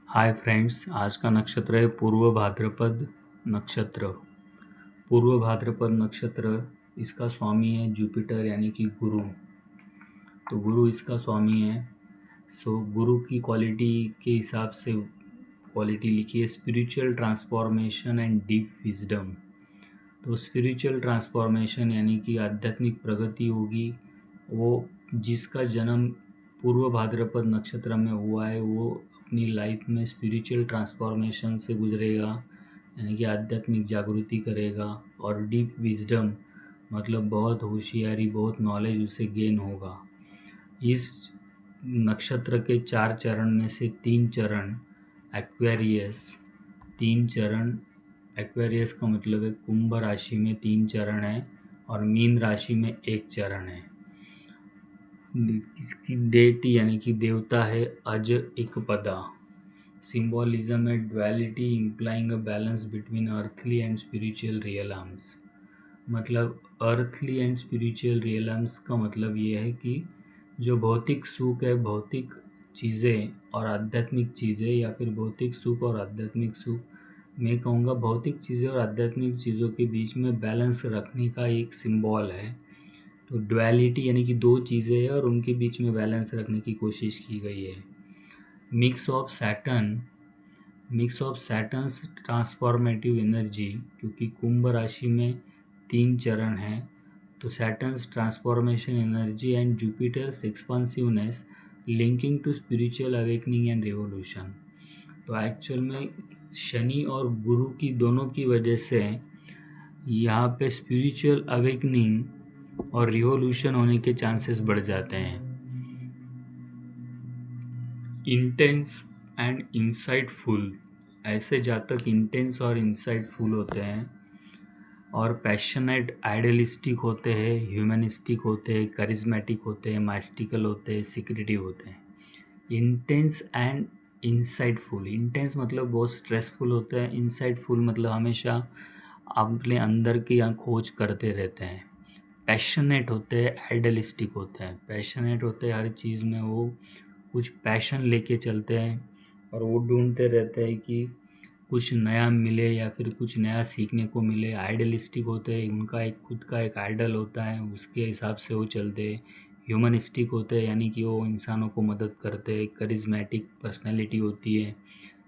Hi friends, आज का नक्षत्र है पूर्व भाद्रपद नक्षत्र। पूर्व भाद्रपद नक्षत्र इसका स्वामी है जुपिटर यानी कि गुरु। तो गुरु इसका स्वामी है। गुरु की क्वालिटी के हिसाब से क्वालिटी लिखी है spiritual transformation and deep wisdom. तो स्पिरिचुअल ट्रांसफॉर्मेशन यानी कि आध्यात्मिक प्रगति होगी। वो जिसका जन्म पूर्व भाद्रपद नक्षत्र में हुआ है वो अपनी लाइफ में स्पिरिचुअल ट्रांसफॉर्मेशन से गुजरेगा, यानी कि आध्यात्मिक जागृति करेगा। और डीप विजडम मतलब बहुत होशियारी, बहुत नॉलेज उसे गेन होगा। इस नक्षत्र के 4 चरण में से 3 चरण एक्वेरियस, 3 चरण एक्वेरियस का मतलब है कुंभ राशि में 3 चरण है और मीन राशि में 1 चरण है। इसकी डेट यानी कि देवता है अज एकपदा। सिंबॉलिज्म है duality implying a balance between earthly and spiritual realms. मतलब अर्थली एंड स्पिरिचुअल रियल्म्स का मतलब ये है कि जो भौतिक सुख है, भौतिक चीज़ें और आध्यात्मिक चीज़ें, या फिर भौतिक सुख और आध्यात्मिक सुख, मैं कहूँगा भौतिक चीज़ें और आध्यात्मिक चीज़ों के बीच में बैलेंस रखने का एक सिंबल है। तो ड्युअलिटी यानी कि 2 चीज़ें हैं और उनके बीच में बैलेंस रखने की कोशिश की गई है। Mix of Saturn's transformative energy, क्योंकि कुंभ राशि में 3 चरण हैं, तो Saturn's transformation energy and Jupiter's expansiveness linking to spiritual awakening and revolution. तो एक्चुअल में शनि और गुरु की दोनों की वजह से यहाँ पे स्पिरिचुअल अवेकनिंग और रिवोल्यूशन होने के चांसेस बढ़ जाते हैं। इंटेंस एंड इंसाइटफुल, ऐसे जातक इंटेंस और इंसाइटफुल होते हैं और पैशनेट आइडियलिस्टिक होते हैं, ह्यूमनिस्टिक होते हैं, करिज्मेटिक होते हैं, माइस्टिकल होते हैं, सिक्रेटिव होते हैं। इंटेंस एंड इंसाइटफुल, इंटेंस मतलब बहुत स्ट्रेसफुल होते हैं, इंसाइटफुल मतलब हमेशा अपने अंदर की खोज करते रहते हैं। पैशनेट होते हैं, आइडियलिस्टिक होते हैं। पैशनेट होते हैं, हर चीज़ में वो कुछ पैशन लेके चलते हैं और वो ढूंढते रहते हैं कि कुछ नया मिले या फिर कुछ नया सीखने को मिले। आइडियलिस्टिक होते हैं, उनका एक खुद का एक आइडल होता है, उसके हिसाब से वो चलते हैं। ह्यूमनिस्टिक होते हैं यानी कि वो इंसानों को मदद करते हैं, करिज्मेटिक पर्सनैलिटी होती है।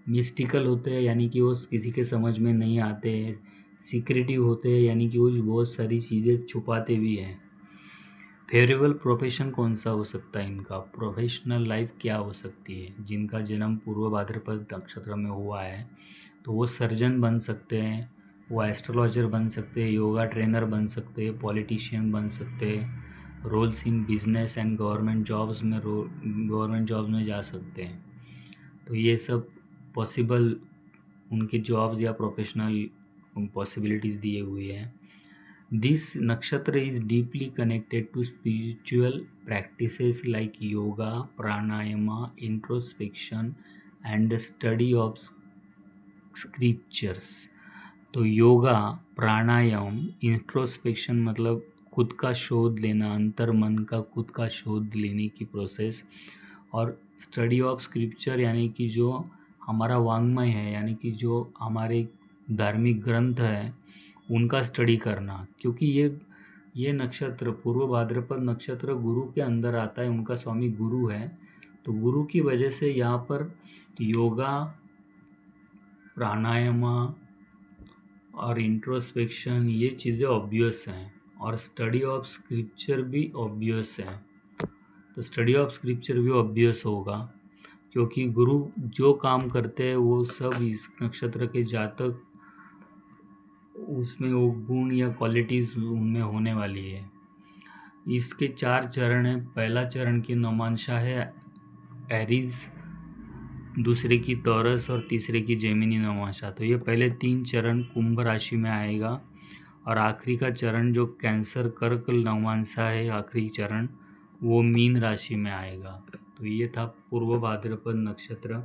मिस्टिकल होते हैं यानी कि वो किसी के समझ में नहीं आते हैं। सीक्रेटिव होते हैं यानी कि वो बहुत सारी चीज़ें छुपाते भी हैं। फेवरेबल प्रोफेशन कौन सा हो सकता है इनका, प्रोफेशनल लाइफ क्या हो सकती है? जिनका जन्म पूर्व भाद्रपद नक्षत्र में हुआ है तो वो सर्जन बन सकते हैं, वो एस्ट्रोलॉजर बन सकते हैं, योगा ट्रेनर बन सकते हैं, पॉलिटिशियन बन सकते हैं, roles in business and government jobs में जा सकते हैं। तो ये सब पॉसिबल उनके जॉब्स या प्रोफेशनल पॉसिबिलिटीज़ दिए हुए हैं। This nakshatra is deeply connected to spiritual practices like yoga, pranayama, introspection, and the study of scriptures. तो योगा, प्राणायाम, इंट्रोस्पेक्शन मतलब खुद का शोध लेना, अंतर मन का खुद का शोध लेने की प्रोसेस, और स्टडी ऑफ स्क्रिप्चर यानी कि जो हमारा वांग्मय है, यानी कि जो हमारे धार्मिक ग्रंथ है उनका स्टडी करना। क्योंकि ये नक्षत्र पूर्व भाद्रपद नक्षत्र गुरु के अंदर आता है, उनका स्वामी गुरु है। तो गुरु की वजह से यहाँ पर योगा, प्राणायामा और इंट्रोस्पेक्शन ये चीज़ें ऑब्वियस हैं, और स्टडी ऑफ स्क्रिप्चर भी ऑब्वियस है। तो स्टडी ऑफ स्क्रिप्चर भी ऑब्वियस होगा क्योंकि गुरु जो काम करते हैं वो सब इस नक्षत्र के जातक उसमें वो गुण या क्वालिटीज़ उनमें होने वाली है। इसके 4 चरण हैं। पहला चरण की नौमांशा है एरीज, दूसरे की टॉरस और तीसरे की जेमिनी नौमांशा। तो ये पहले 3 चरण कुंभ राशि में आएगा और आखिरी का चरण जो कैंसर कर्क नौमांशा है, आखिरी चरण वो मीन राशि में आएगा। तो ये था पूर्व भाद्रपद नक्षत्र।